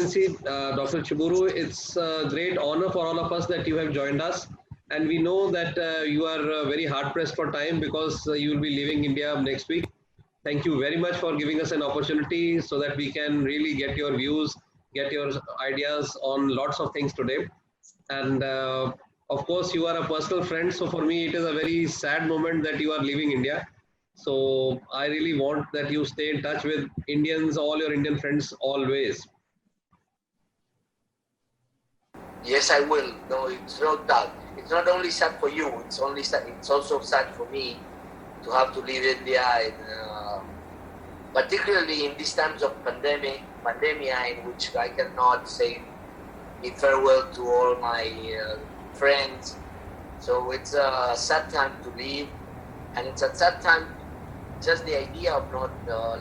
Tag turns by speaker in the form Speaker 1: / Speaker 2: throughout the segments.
Speaker 1: Excellency, Dr. Chuburu, it's a great honor for all of us that you have joined us. And we know that you are very hard pressed for time because you will be leaving India next week. Thank you very much for giving us an opportunity so that we can really get your views, get your ideas on lots of things today. And of course, you are a personal friend. So for me, it is a very sad moment that you are leaving India. So I really want that you stay in touch with Indians, all your Indian friends always.
Speaker 2: Yes, I will. No, it's not that. It's not only sad for you. It's also sad for me to have to leave India, and particularly in these times of pandemia, in which I cannot say farewell to all my friends. So it's a sad time to leave, and it's a sad time. Just the idea of not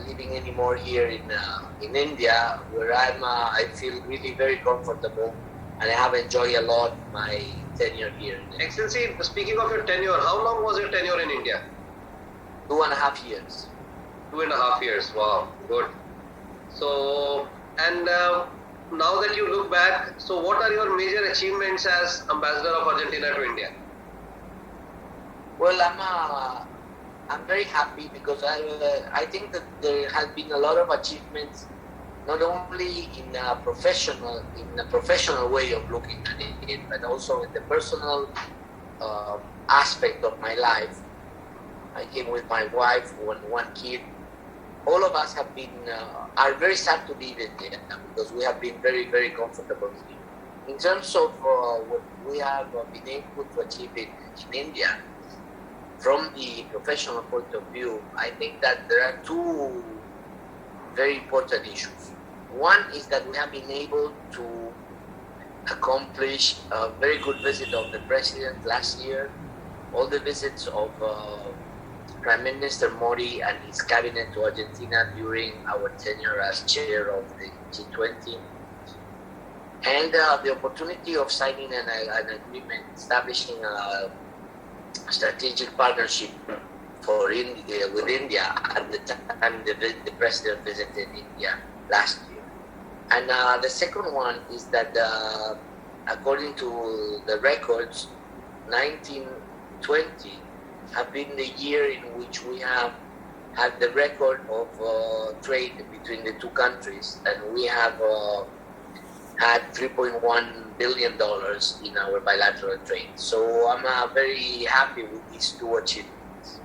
Speaker 2: living anymore here in India, where I feel really very comfortable, and I have enjoyed a lot my tenure here.
Speaker 1: Excellency, speaking of your tenure, how long was your tenure in India?
Speaker 2: 2.5 years.
Speaker 1: 2.5 years. Wow, good. So, and now that you look back, so what are your major achievements as ambassador of Argentina to India?
Speaker 2: Well, I'm very happy because I think that there has been a lot of achievements, not only in a professional way of looking at it, but also in the personal aspect of my life. I came with my wife and one kid. All of us are very sad to leave India because we have been very, very comfortable here. In terms of what we have been able to achieve in India, from the professional point of view, I think that there are two very important issues. One is that we have been able to accomplish a very good visit of the president last year, all the visits of Prime Minister Modi and his cabinet to Argentina during our tenure as chair of the G20, and the opportunity of signing an agreement establishing a strategic partnership with India at the time the president visited India last year. And the second one is that according to the records, 1920 have been the year in which we have had the record of trade between the two countries, and we have had $3.1 billion in our bilateral trade. So I'm very happy with these two achievements.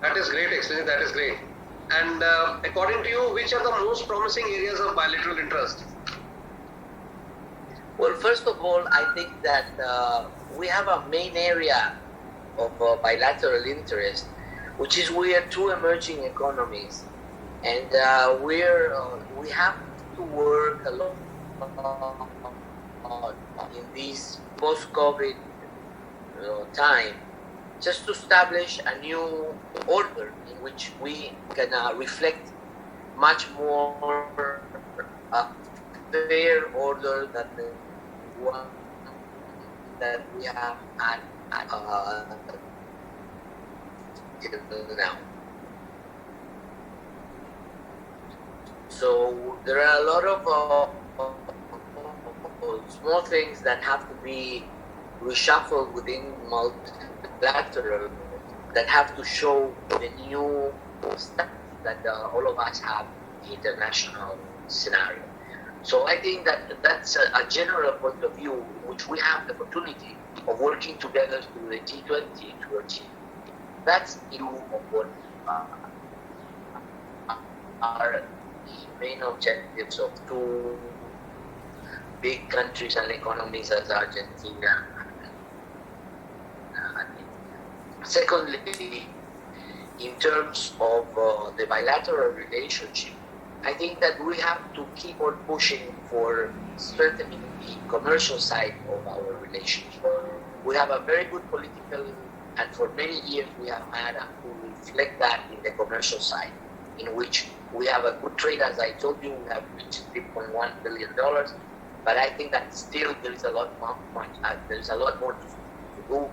Speaker 1: That is great, Excellency, that is great. And according to you, which are the most promising areas of bilateral interest?
Speaker 2: Well, first of all, I think that we have a main area of bilateral interest, which is we are two emerging economies, and we have to work a lot in this post-COVID time, just to establish a new order in which we can reflect much more fair order than the one that we have had till now. So there are a lot of small things that have to be reshuffled within multilateral, that have to show the new stuff that all of us have in the international scenario. So I think that that's a general point of view in which we have the opportunity of working together through the G20 to achieve. That's the view of what are the main objectives of two big countries and economies as Argentina and India. Secondly, in terms of the bilateral relationship, I think that we have to keep on pushing for strengthening the commercial side of our relationship. We have a very good political, and for many years we have had to reflect that in the commercial side, in which we have a good trade. As I told you, we have reached $3.1 billion, but I think that still there is a lot more to do,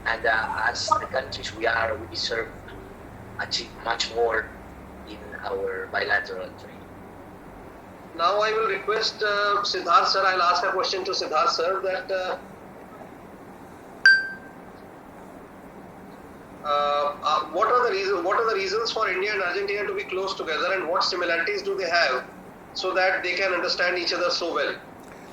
Speaker 2: and as the countries we deserve to achieve much more in our bilateral trade.
Speaker 1: Now I will request Siddharth sir. I'll ask a question to Siddharth sir that what are the reasons for India and Argentina to be close together, and what similarities do they have so that they can understand each other so well?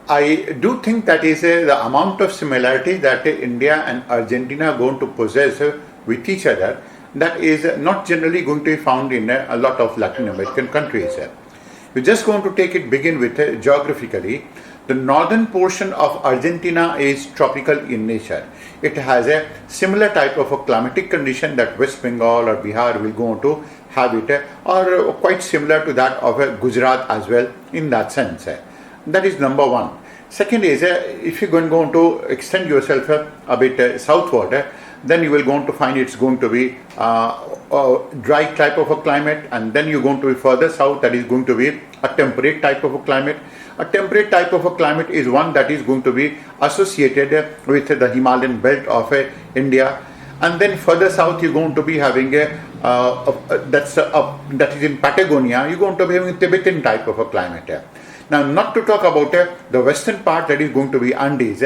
Speaker 3: I do think that is the amount of similarity that India and Argentina are going to possess with each other, that is not generally going to be found in a lot of Latin American countries. We're just going to take it, begin with geographically. The northern portion of Argentina is tropical in nature. It has a similar type of a climatic condition that West Bengal or Bihar will go on to have it, or quite similar to that of Gujarat as well in that sense. That is number one. Second is, if you're going to extend yourself a bit southward, then you will going to find it's going to be a dry type of a climate, and then you're going to be further south, that is going to be a temperate type of a climate. A temperate type of a climate is one that is going to be associated with the Himalayan belt of India, and then further south you're going to be having that is in Patagonia, you're going to be having a Tibetan type of a climate. Now, not to talk about the western part, that is going to be Andes,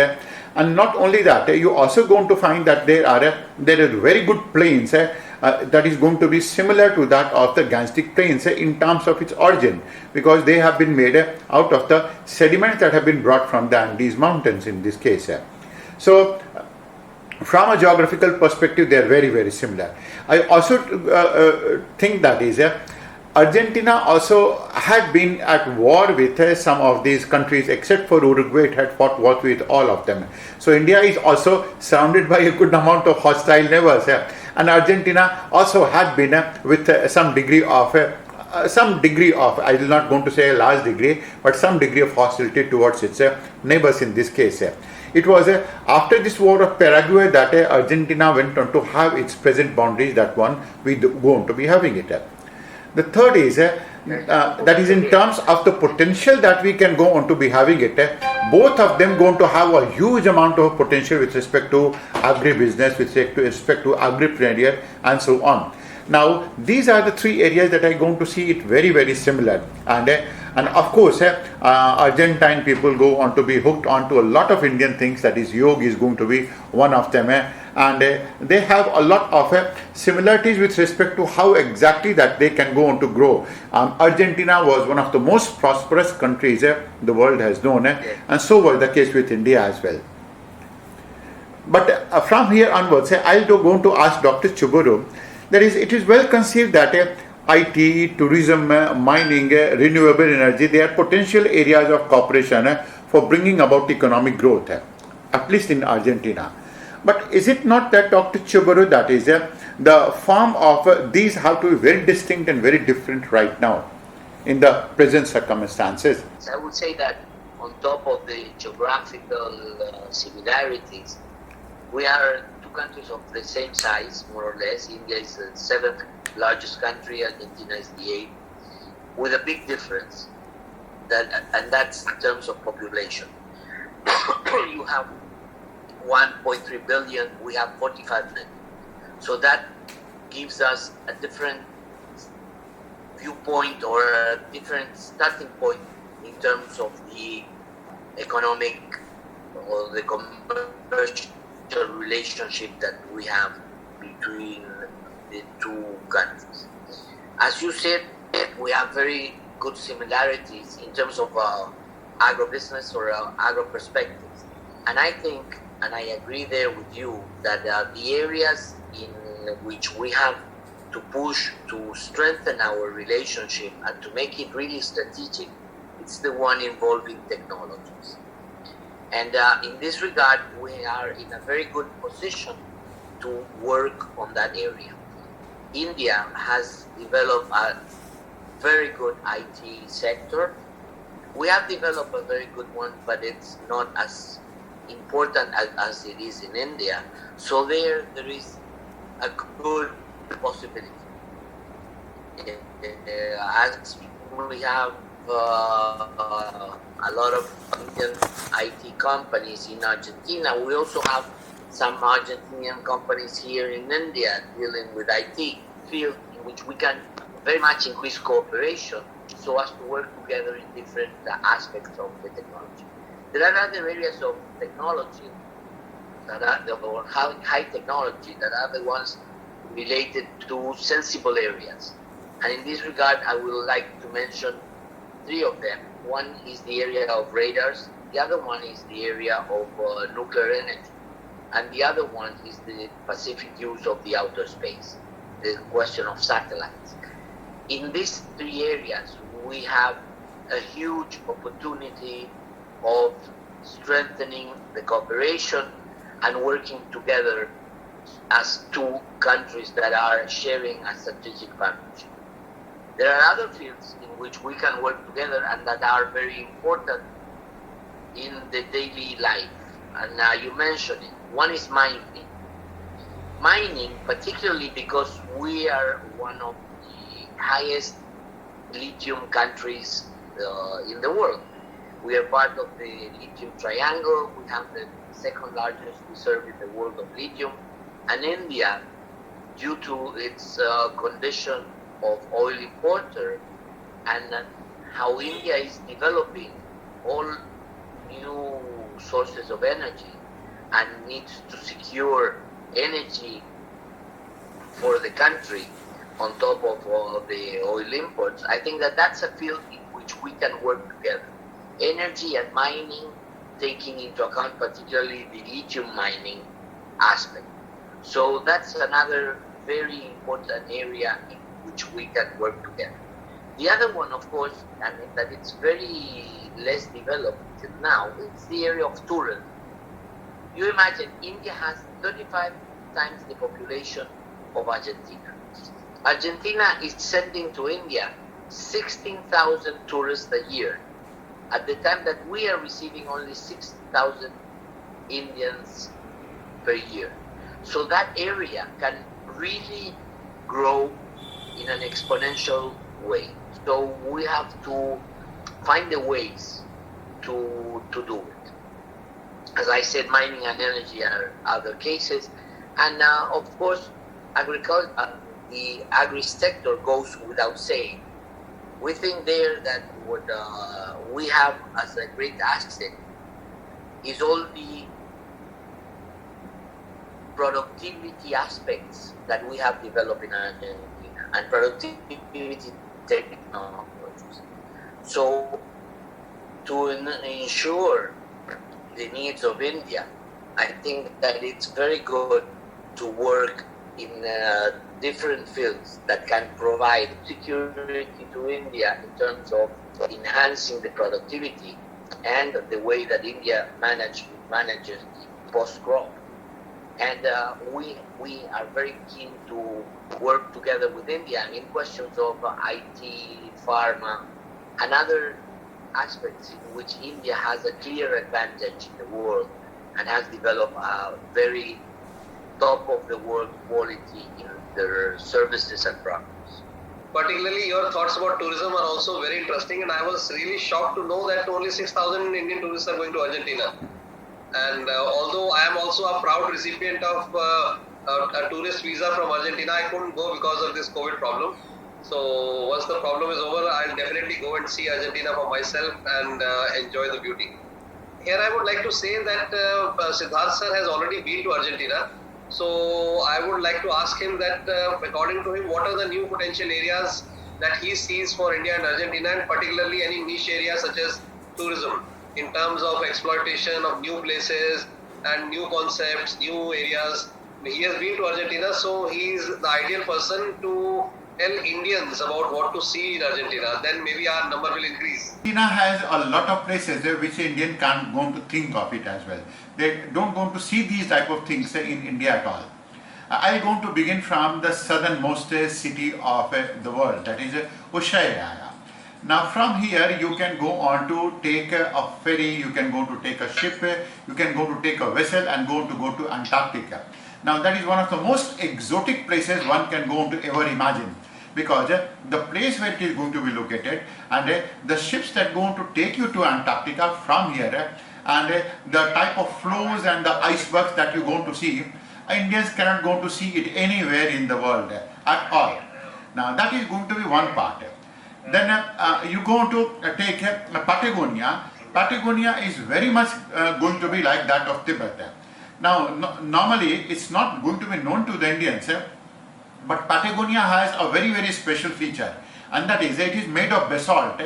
Speaker 3: and not only that, you're also going to find that there are very good plains that is going to be similar to that of the Gangetic plains in terms of its origin, because they have been made out of the sediments that have been brought from the Andes mountains in this case. So, from a geographical perspective, they are very, very similar. I also think that is Argentina also had been at war with some of these countries, except for Uruguay. It had fought war with all of them. So India is also surrounded by a good amount of hostile neighbors, and Argentina also had been with some degree of, I will not going to say a large degree, but some degree of hostility towards its neighbors in this case. It was after this war of Paraguay that Argentina went on to have its present boundaries, that one we going to be having it. The third is that is in terms of the potential that we can go on to be having it. Both of them going to have a huge amount of potential with respect to agribusiness, with respect to agripreneur, and so on. Now, these are the three areas that I'm going to see it very, very similar. And of course, Argentine people go on to be hooked onto a lot of Indian things. That is, yoga is going to be one of them. And they have a lot of similarities with respect to how exactly that they can go on to grow. Argentina was one of the most prosperous countries the world has known, and so was the case with India as well. But from here onwards, I'll go on to ask Dr. Chuburu. That is, it is well conceived that IT, tourism, mining, renewable energy, they are potential areas of cooperation for bringing about economic growth, at least in Argentina. But is it not that, Dr. Chuburu, that is the form of these have to be very distinct and very different right now in the present circumstances?
Speaker 2: I would say that on top of the geographical similarities, we are two countries of the same size, more or less. India is the 7th largest country, Argentina is the 8th, with a big difference, and that's in terms of population. You have 1.3 billion, we have 45 million. So that gives us a different viewpoint or a different starting point in terms of the economic or the commercial relationship that we have between the two countries. As you said, we have very good similarities in terms of agribusiness or agro perspectives. And I think, and I agree there with you, that the areas in which we have to push to strengthen our relationship and to make it really strategic, it's the one involving technologies. And in this regard, we are in a very good position to work on that area. India has developed a very good IT sector. We have developed a very good one, but it's not as important as it is in India. So there is a good possibility. As we have a lot of Indian IT companies in Argentina, we also have some Argentinian companies here in India dealing with IT field, in which we can very much increase cooperation so as to work together in different aspects of the technology. There are other areas of technology that are high technology that are the ones related to sensible areas. And in this regard, I would like to mention three of them. One is the area of radars, the other one is the area of nuclear energy, and the other one is the Pacific use of the outer space, the question of satellites. In these three areas, we have a huge opportunity of strengthening the cooperation and working together as two countries that are sharing a strategic partnership. There are other fields in which we can work together and that are very important in the daily life. And you mentioned it. One is mining. Mining, particularly because we are one of the highest lithium countries in the world. We are part of the lithium triangle. We have the second largest reserve in the world of lithium. And India, due to its condition of oil importer and how India is developing all new sources of energy and needs to secure energy for the country on top of all the oil imports, I think that that's a field in which we can work together. Energy and mining, taking into account particularly the lithium mining aspect. So that's another very important area in which we can work together. The other one, of course, and that it's very less developed till now, is the area of tourism. You imagine India has 35 times the population of Argentina. Argentina is sending to India 16,000 tourists a year, at the time that we are receiving only 6,000 Indians per year. So that area can really grow in an exponential way. So we have to find the ways to do it. As I said, mining and energy are other cases. And of course, agriculture, the agri-sector goes without saying. We think there that what we have as a great asset is all the productivity aspects that we have developed in Argentina and productivity technologies. So to ensure the needs of India, I think that it's very good to work in different fields that can provide security to India in terms of enhancing the productivity and the way that India manages the post-crop. And we are very keen to work together with India in questions of IT, pharma, and other aspects in which India has a clear advantage in the world and has developed a very top of the world quality in their services and products.
Speaker 1: Particularly your thoughts about tourism are also very interesting, and I was really shocked to know that only 6,000 Indian tourists are going to Argentina. And although I am also a proud recipient of a tourist visa from Argentina, I couldn't go because of this COVID problem. So once the problem is over, I'll definitely go and see Argentina for myself and enjoy the beauty. Here I would like to say that Siddharth sir has already been to Argentina. So I would like to ask him that according to him, what are the new potential areas that he sees for India and Argentina, and particularly any niche areas such as tourism, in terms of exploitation of new places and new concepts, new areas. He has been to Argentina, so he is the ideal person to tell Indians about what to see in Argentina. Then maybe our number will increase.
Speaker 3: Argentina has a lot of places which Indian can't go to think of it as well. They don't go to see these type of things in India at all. I'm going to begin from the southernmost city of the world, that is Ushuaia. Now from here you can go on to take a ferry, you can go to take a ship, you can go to take a vessel and go to Antarctica. Now that is one of the most exotic places one can go to ever imagine, because the place where it is going to be located and the ships that go to take you to Antarctica from here and the type of flows and the icebergs that you're going to see, Indians cannot go to see it anywhere in the world at all. Now that is going to be one part. Then you go to take Patagonia. Patagonia is very much going to be like that of Tibet. Now, normally it's not going to be known to the Indians, but Patagonia has a very, very special feature, and that is it is made of basalt.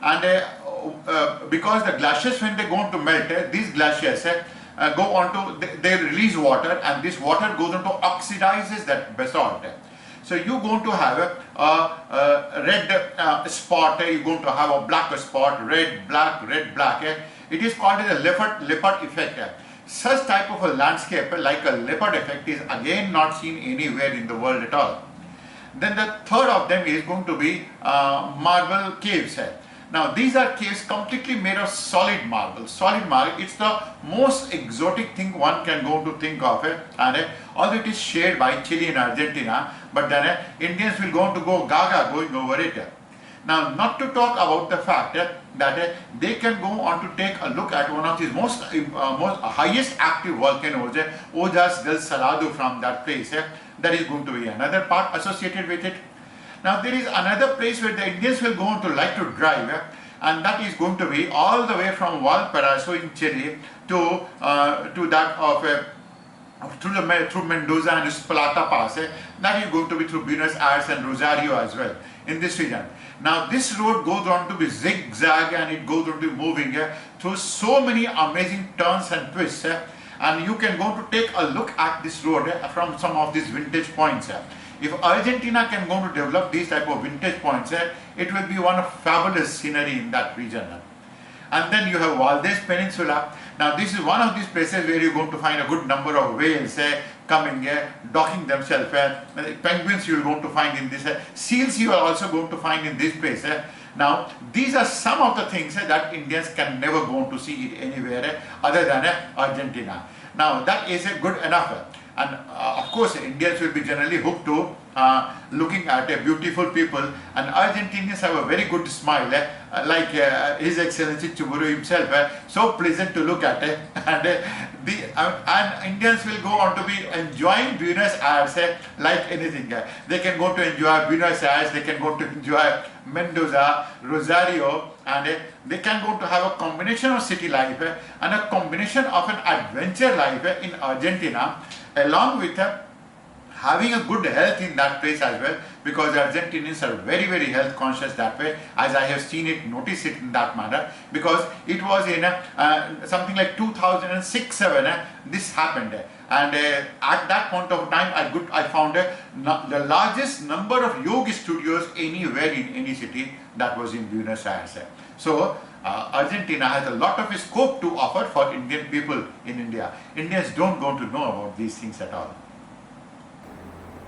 Speaker 3: And because the glaciers, when they go to melt, these glaciers go on to, they release water, and this water goes on to oxidizes that basalt. So you're going to have a red spot, you're going to have a black spot, red, black, red, black. It is called as a leopard effect. Such type of a landscape like a leopard effect is again not seen anywhere in the world at all. Then the third of them is going to be marble caves. Now these are caves completely made of solid marble. Solid marble, it's the most exotic thing one can go to think of, and although it is shared by Chile and Argentina, but then Indians will go gaga going over it. Now, not to talk about the fact that they can go on to take a look at one of the most highest active volcanoes, Ojas del Salado, from that place. That is going to be another part associated with it. Now there is another place where the Indians will go on to like to drive, and that is going to be all the way from Valparaiso in Chile to that of through Mendoza and Espalata Pass. That is going to be through Buenos Aires and Rosario as well in this region. Now this road goes on to be zigzag, and it goes on to be moving through so many amazing turns and twists, and you can go to take a look at this road from some of these vintage points. If Argentina can go to develop these type of vintage points, it will be one of fabulous scenery in that region. And then you have Valdez Peninsula. Now this is one of these places where you're going to find a good number of whales coming, docking themselves. Penguins you're going to find in this. Seals you are also going to find in this place. Now these are some of the things that Indians can never go to see it anywhere other than Argentina. Now that is good enough. And of course, Indians will be generally hooked to looking at beautiful people, and Argentinians have a very good smile, like His Excellency Chuburu himself, so pleasant to look at, and Indians will go on to be enjoying Buenos Aires like anything. They can go to enjoy Buenos Aires, they can go to enjoy Mendoza, Rosario, and they can go to have a combination of city life and a combination of an adventure life in Argentina, along with having a good health in that place as well, because Argentinians are very, very health conscious that way, as I have seen it, noticed it in that manner, because it was in something like 2006-7 this happened, and at that point of time I found the largest number of yoga studios anywhere in any city, that was in Buenos Aires. So Argentina has a lot of scope to offer for Indian people in India. Indians don't want to know about these things at all.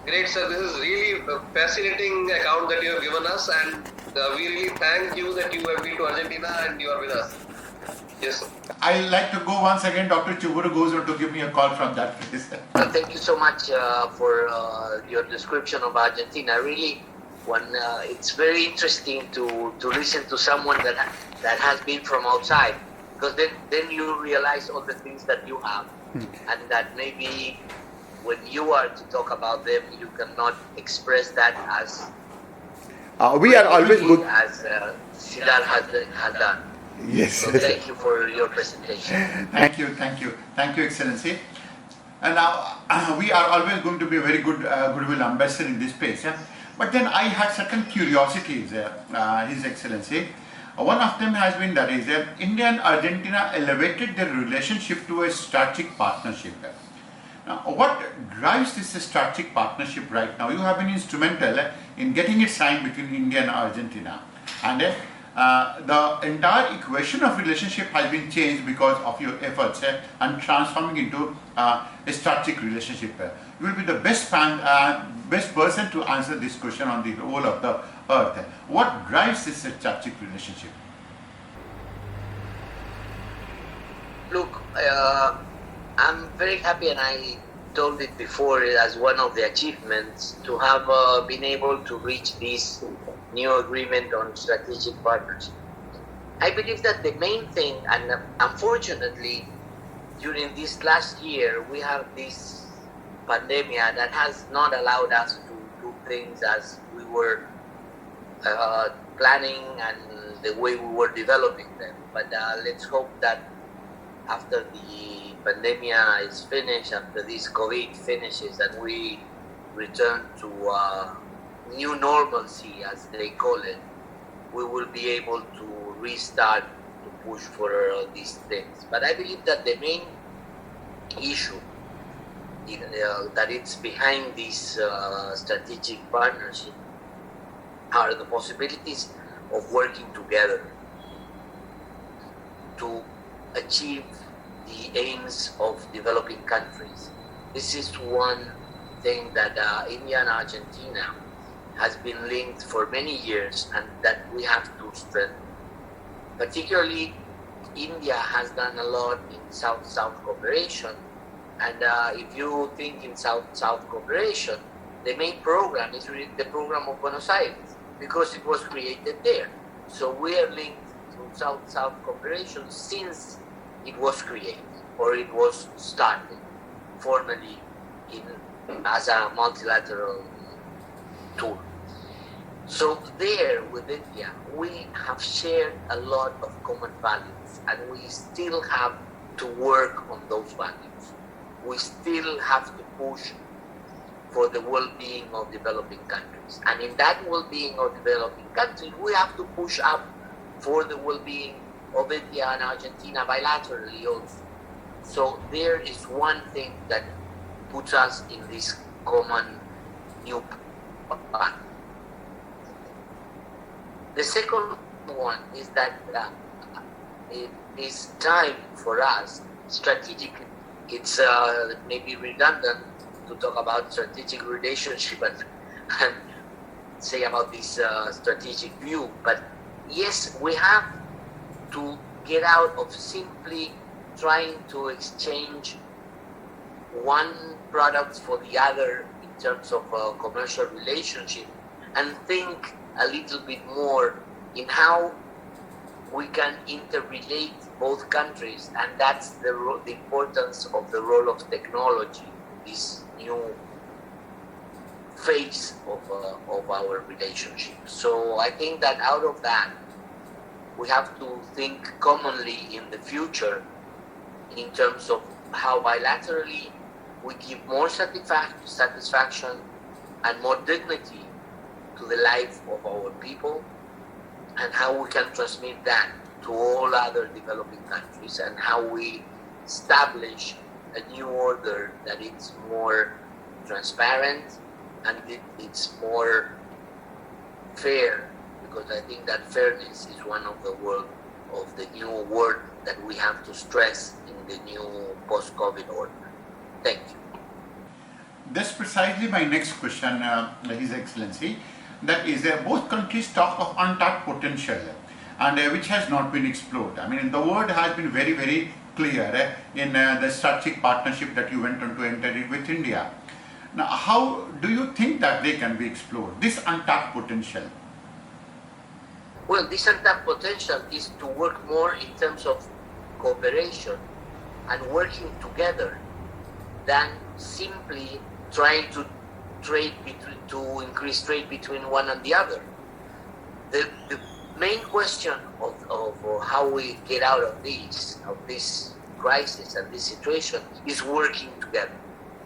Speaker 1: Great, sir. This is really a fascinating account that you have given us, and we really thank you that you have been to Argentina and you are with us. Yes, sir.
Speaker 3: I'd like to go once again. Dr. Chuburu goes on to give me a call from that place.
Speaker 2: Thank you so much for your description of Argentina. Really, it's very interesting to listen to someone that has been from outside, because then you realize all the things that you have, and that maybe when you are to talk about them, you cannot express that as
Speaker 3: we are always good
Speaker 2: as Siddhartha has done.
Speaker 3: Yes.
Speaker 2: So thank you for your presentation.
Speaker 3: Thank you, Excellency. And now we are always going to be a very good goodwill ambassador in this place. But then I had certain curiosities, His Excellency. One of them has been that is India and Argentina elevated their relationship to a strategic partnership. Now, what drives this strategic partnership right now? You have been instrumental in getting it signed between India and Argentina, and the entire equation of relationship has been changed because of your efforts and transforming into a strategic relationship. You will be the best person to answer this question on the whole of the earth. What drives this strategic relationship?
Speaker 2: Look, I'm very happy, and I told it before as one of the achievements, to have been able to reach this new agreement on strategic partnership. I believe that the main thing, and unfortunately during this last year we have this pandemic that has not allowed us to do things as we were planning and the way we were developing them. But let's hope that after the pandemic is finished, after this COVID finishes, and we return to new normalcy, as they call it, we will be able to restart to push for these things. But I believe that the main issue that it's behind this strategic partnership are the possibilities of working together to achieve the aims of developing countries. This is one thing that India and Argentina has been linked for many years, and that we have to strengthen. Particularly, India has done a lot in South-South cooperation, and if you think in South-South cooperation, the main program is really the program of Buenos Aires, because it was created there. So we are linked to South-South cooperation since it was created, or it was started formally as a multilateral tool. So there with India, we have shared a lot of common values, and we still have to work on those values. We still have to push for the well-being of developing countries. And in that well-being of developing countries, we have to push up for the well-being of India and Argentina bilaterally also. So there is one thing that puts us in this common new path. The second one is that it is time for us, strategic, it's maybe redundant to talk about strategic relationship and say about this strategic view, but yes, we have to get out of simply trying to exchange one product for the other in terms of a commercial relationship, and think a little bit more in how we can interrelate both countries, and that's the importance of the role of technology, this new phase of our relationship. So I think that out of that, we have to think commonly in the future in terms of how bilaterally we give more satisfaction and more dignity to the life of our people, and how we can transmit that to all other developing countries, and how we establish a new order that is more transparent and it's more fair, because I think that fairness is one of the new word that we have to stress in the new post-COVID order. Thank you.
Speaker 3: That's precisely my next question, His Excellency. That is, both countries talk of untapped potential, and which has not been explored. I mean, the word has been very, very clear in the strategic partnership that you went on to enter it with India. Now, how do you think that they can be explored, this untapped potential?
Speaker 2: Well, this untapped potential is to work more in terms of cooperation and working together than simply trying to increase trade between one and the other. The main question of how we get out of this crisis and this situation is working together.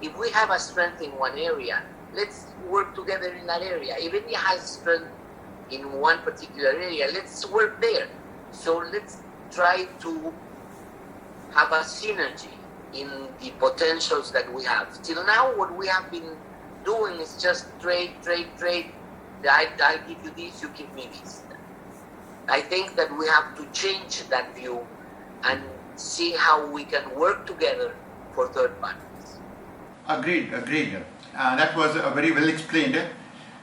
Speaker 2: If we have a strength in one area, let's work together in that area. If India has strength in one particular area, let's work there. So let's try to have a synergy in the potentials that we have. Till now, what we have been doing is just trade. I give you this, you give me this. I think that we have to change that view and see how we can work together for third parties.
Speaker 3: Agreed. That was very well explained.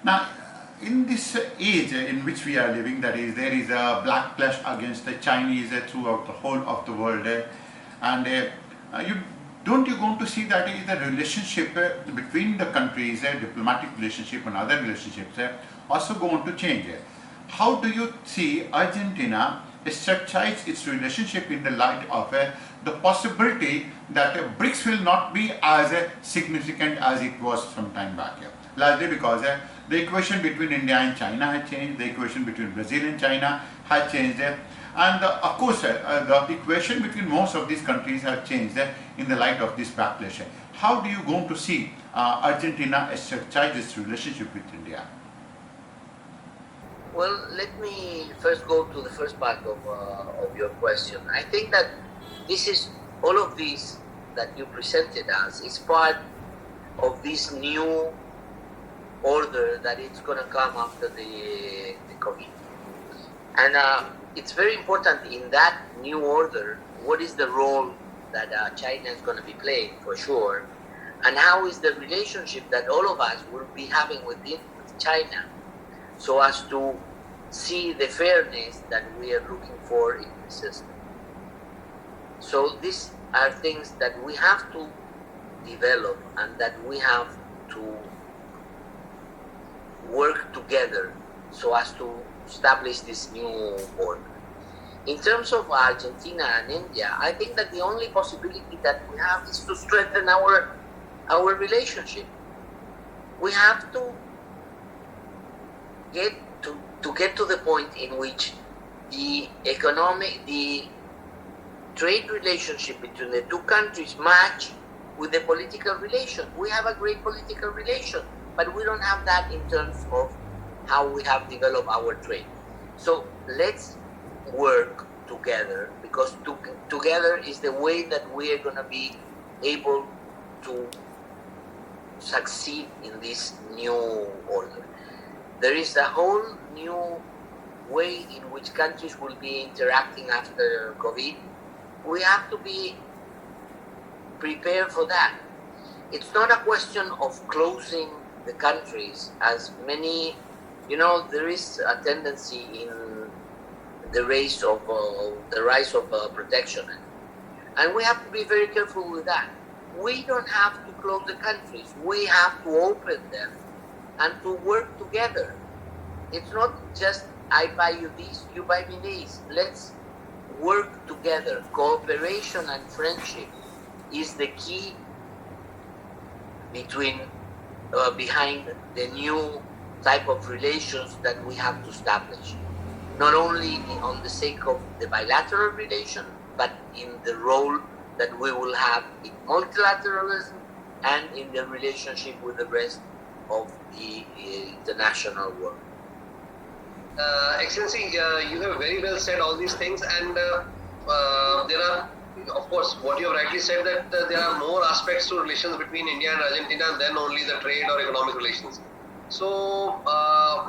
Speaker 3: Now, in this age in which we are living, that is, there is a backlash against the Chinese throughout the whole of the world, and you going to see that is the relationship between the countries, diplomatic relationship and other relationships also going to change. How do you see Argentina strategize its relationship in the light of the possibility that BRICS will not be as significant as it was some time back here. Largely because the equation between India and China has changed, the equation between Brazil and China has changed, and of course the equation between most of these countries have changed in the light of this backlash. How do you going to see Argentina strategize its relationship with India?
Speaker 2: Well, let me first go to the first part of your question. I think that all of this that you presented us is part of this new order that it's going to come after the COVID. And it's very important in that new order, what is the role that China is going to be playing for sure, and how is the relationship that all of us will be having with China, so as to see the fairness that we are looking for in the system. So these are things that we have to develop and that we have to work together so as to establish this new order. In terms of Argentina and India, I think that the only possibility that we have is to strengthen our relationship. We have to get to the point in which the trade relationship between the two countries match with the political relation. We have a great political relation, but we don't have that in terms of how we have developed our trade. So let's work together, because together is the way that we are going to be able to succeed in this new order. There is a whole new way in which countries will be interacting after COVID. We have to be prepared for that. It's not a question of closing the countries, as many, there is a tendency in the rise of protectionism, and we have to be very careful with that. We don't have to close the countries. We have to open them and to work together. It's not just I buy you this, you buy me this. Let's work together. Cooperation and friendship is the key behind the new type of relations that we have to establish. Not only on the sake of the bilateral relation, but in the role that we will have in multilateralism and in the relationship with the rest of the international world.
Speaker 1: Excellency, you have very well said all these things, and there are, of course, what you have rightly said, that there are more aspects to relations between India and Argentina than only the trade or economic relations. So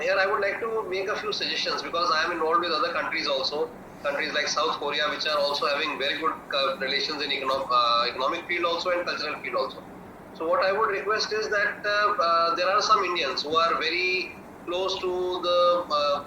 Speaker 1: here I would like to make a few suggestions, because I am involved with other countries also, countries like South Korea, which are also having very good relations in economic field also and cultural field also. So what I would request is that there are some Indians who are very close to the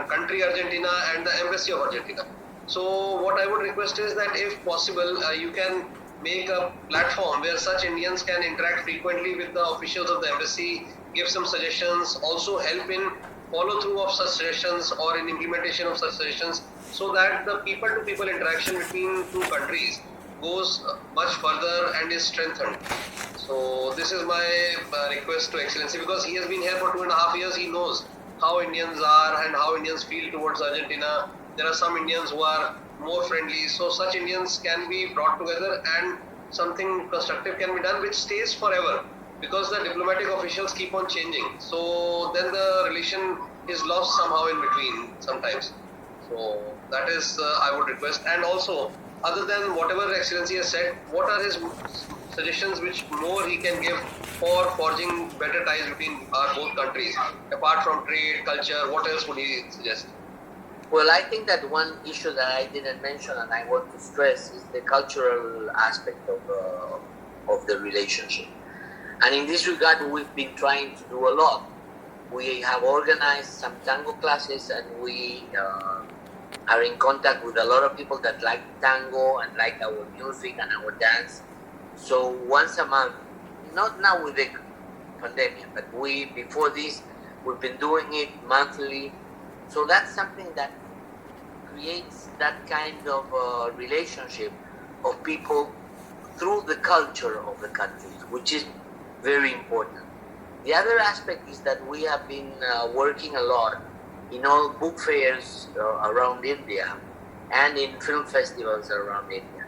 Speaker 1: country Argentina and the embassy of Argentina. So what I would request is that if possible, you can make a platform where such Indians can interact frequently with the officials of the embassy, give some suggestions, also help in follow through of such suggestions or in implementation of such suggestions, so that the people-to-people interaction between two countries goes much further and is strengthened. So this is my request to Excellency, because he has been here for 2.5 years. He knows how Indians are and how Indians feel towards Argentina. There are some Indians who are more friendly, so such Indians can be brought together and something constructive can be done which stays forever, because the diplomatic officials keep on changing. So then the relation is lost somehow in between sometimes. So that is I would request. And also, other than whatever Excellency has said, what are his suggestions which more he can give for forging better ties between our both countries? Apart from trade, culture, what else would he suggest?
Speaker 2: Well, I think that one issue that I didn't mention and I want to stress is the cultural aspect of the relationship. And in this regard, we've been trying to do a lot. We have organized some tango classes, and we are in contact with a lot of people that like tango and like our music and our dance. So once a month, not now with the pandemic, but before this, we've been doing it monthly. So that's something that creates that kind of relationship of people through the culture of the countries, which is very important. The other aspect is that we have been working a lot in all book fairs around India and in film festivals around India,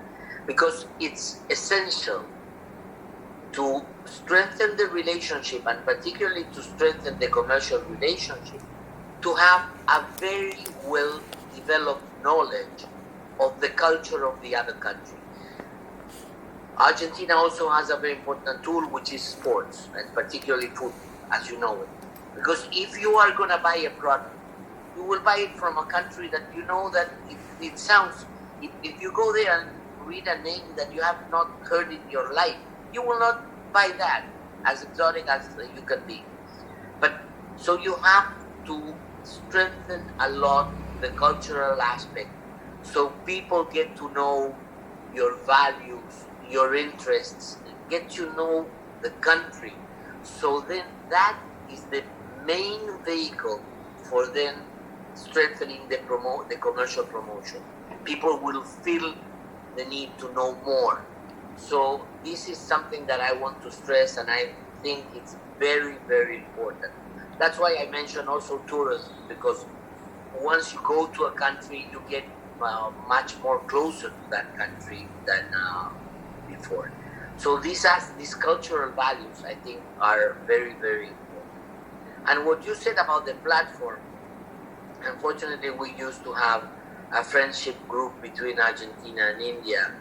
Speaker 2: because it's essential to strengthen the relationship, and particularly to strengthen the commercial relationship, to have a very well developed knowledge of the culture of the other country. Argentina also has a very important tool, which is sports, and particularly football, as you know it. Because if you are going to buy a product, you will buy it from a country that you know that it sounds, if you go there and read a name that you have not heard in your life, you will not buy that, as exotic as you can be. But so you have to strengthen a lot the cultural aspect, so people get to know your values, your interests, get to know the country. So then that is the main vehicle for then strengthening the commercial promotion. People will feel the need to know more. So this is something that I want to stress, and I think it's very, very important. That's why I mentioned also tourism, because once you go to a country, you get much more closer to that country than before. So these cultural values, I think, are very, very important. And what you said about the platform, unfortunately, we used to have a friendship group between Argentina and India,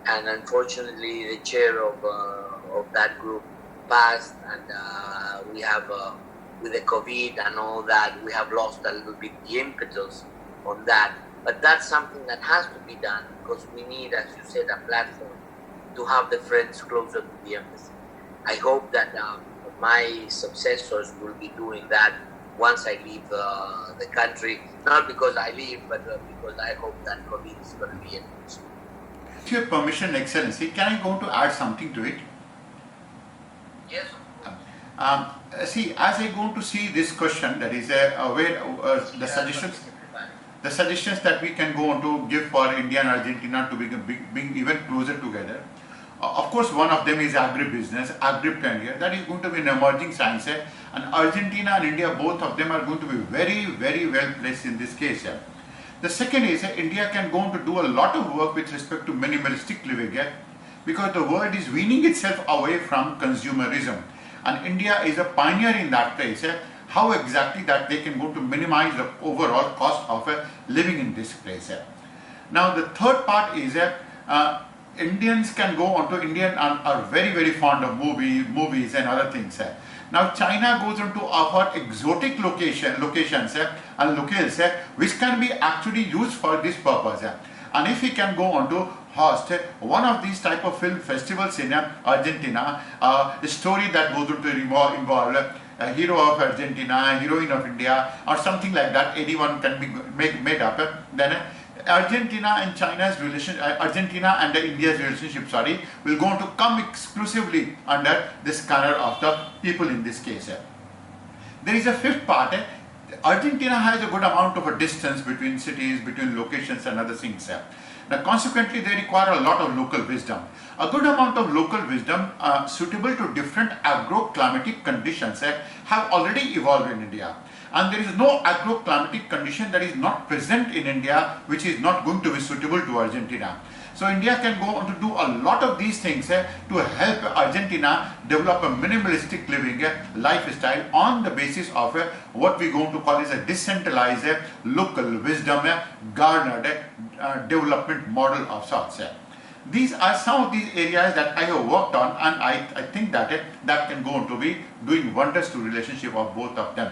Speaker 2: and unfortunately, the chair of that group passed, and we have, with the COVID and all that, we have lost a little bit the impetus on that. But that's something that has to be done, because we need, as you said, a platform to have the friends closer to the embassy. I hope that my successors will be doing that once I leave the country, not because I leave, but because I hope that COVID is going to be ended.
Speaker 3: With your permission, Excellency, can I go to add something to it?
Speaker 2: Yes.
Speaker 3: See, as I go to see this question, that is where the suggestions that we can go on to give for India and Argentina to being even closer together. Of course, one of them is agribusiness, agripreneur. That is going to be an emerging science, and Argentina and India, both of them are going to be very, very well placed in this case. The second is India can go on to do a lot of work with respect to minimalistic living, because the world is weaning itself away from consumerism, and India is a pioneer in that place. How exactly that they can go to minimize the overall cost of living in this place. Now the third part is Indians can go on to India and are very, very fond of movies and other things. Now China goes on to offer exotic locations and locales which can be actually used for this purpose. And if we can go on to host one of these type of film festivals in Argentina, the story that goes on to involve a hero of Argentina, a heroine of India, or something like that, anyone can be made up, then Argentina and India's relationship, will go on to come exclusively under the scanner of the people in this case. There is a fifth part. Argentina has a good amount of a distance between cities, between locations and other things. Now consequently, they require a lot of local wisdom. A good amount of local wisdom suitable to different agroclimatic conditions have already evolved in India. And there is no agroclimatic condition that is not present in India which is not going to be suitable to Argentina. So India can go on to do a lot of these things to help Argentina develop a minimalistic living lifestyle on the basis of what we are going to call as a decentralized local wisdom garnered development model of sorts. These are some of these areas that I have worked on, and I think that that can go on to be doing wonders to relationship of both of them.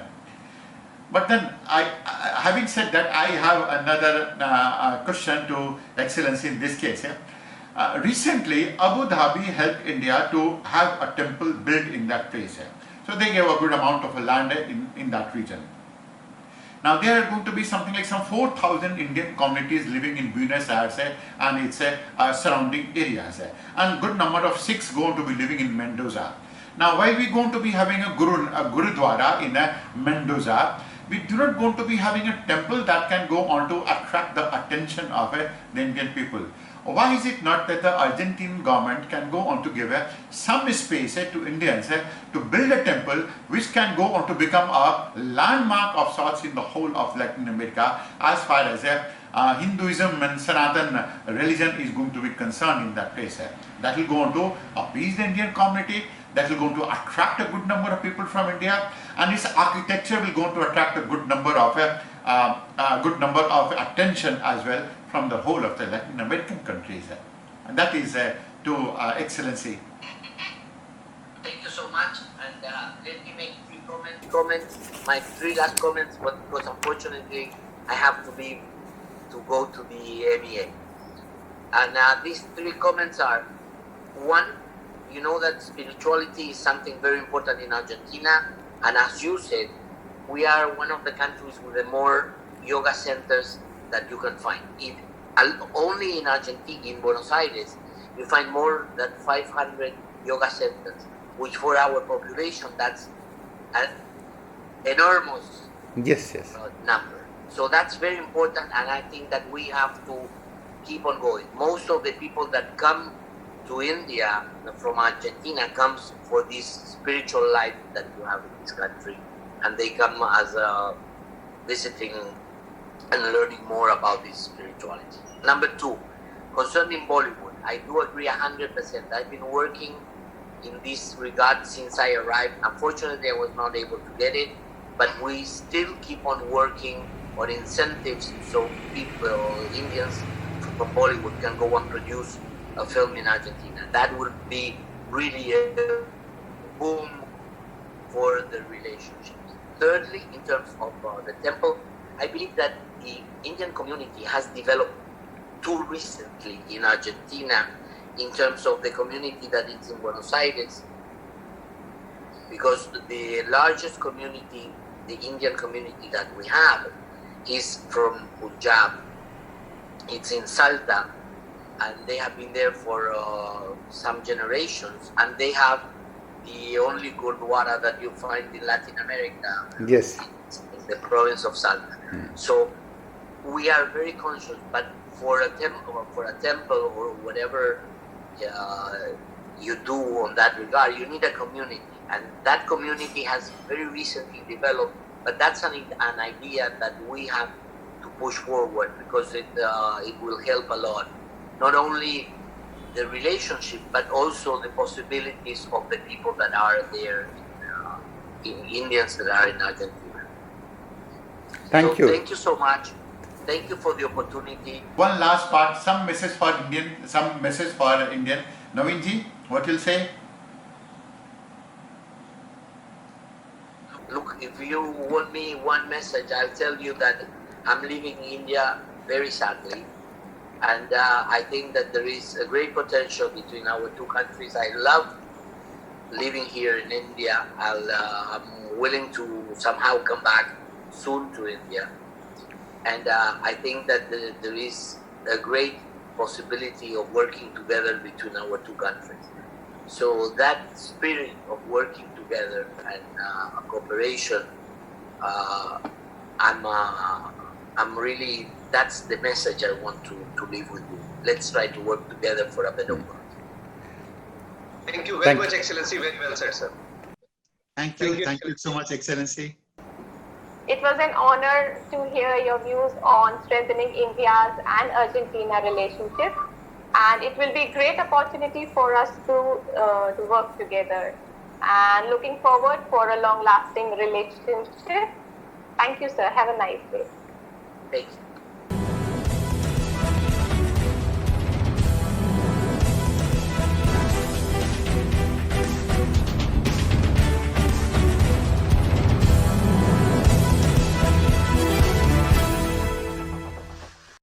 Speaker 3: But then, having said that, I have another question to Excellency in this case. Recently, Abu Dhabi helped India to have a temple built in that place. So they gave a good amount of land in that region. Now there are going to be something like some 4,000 Indian communities living in Buenos Aires and its surrounding areas. And good number of Sikhs going to be living in Mendoza. Now while we are going to be having a Gurudwara in Mendoza, we do not going to be having a temple that can go on to attract the attention of the Indian people. Why is it not that the Argentine government can go on to give some space to Indians to build a temple which can go on to become a landmark of sorts in the whole of Latin America as far as Hinduism and Sanatan religion is going to be concerned in that place. That will go on to appease the Indian community, that will go on to attract a good number of people from India, and its architecture will go on to attract a good number of attention as well from the whole of the Latin American countries. And that is to Excellency.
Speaker 2: Thank you so much. And let me make 3 comments. My 3 last comments, because unfortunately I have to go to the MEA. And these 3 comments are: 1, you know that spirituality is something very important in Argentina, and as you said, we are one of the countries with the more yoga centers that you can find. Only in Argentina, in Buenos Aires, you find more than 500 yoga centers, which for our population, that's an enormous number. So that's very important, and I think that we have to keep on going. Most of the people that come to India from Argentina comes for this spiritual life that you have in this country, and they come as visiting and learning more about this spirituality. Number 2, concerning Bollywood, I do agree 100%. I've been working in this regard since I arrived. Unfortunately, I was not able to get it, but we still keep on working on incentives so people, Indians from Bollywood, can go and produce a film in Argentina. That would be really a boom for the relationships. Thirdly, in terms of the temple, I believe that the Indian community has developed too recently in Argentina in terms of the community that is in Buenos Aires, because the largest community, the Indian community that we have, is from Punjab. It's in Salta, and they have been there for some generations, and they have the only Gurdwara that you find in Latin America.
Speaker 3: Yes.
Speaker 2: In the province of Salta. So we are very conscious, but for a temple or whatever you do on that regard, you need a community, and that community has very recently developed. But that's an idea that we have to push forward, because it will help a lot, not only the relationship but also the possibilities of the people that are there, in Indians that are in Argentina.
Speaker 3: Thank you.
Speaker 2: Thank you so much. Thank you for the opportunity.
Speaker 3: One last part, some message for Indian. Naveenji, what you'll say?
Speaker 2: Look, if you want me one message, I'll tell you that I'm leaving India very sadly. And I think that there is a great potential between our 2 countries. I love living here in India. I'm willing to somehow come back soon to India. And I think that there is a great possibility of working together between our 2 countries. So that spirit of working together and cooperation, I'm really, that's the message I want to leave with you. Let's try to work together for a better world.
Speaker 1: Thank you very much, Excellency. Very well said, sir.
Speaker 3: Thank you so much, Excellency.
Speaker 4: It was an honor to hear your views on strengthening India's and Argentina relationship, and it will be a great opportunity for us to work together. And looking forward for a long-lasting relationship. Thank you, sir. Have a nice day.
Speaker 2: Thank you.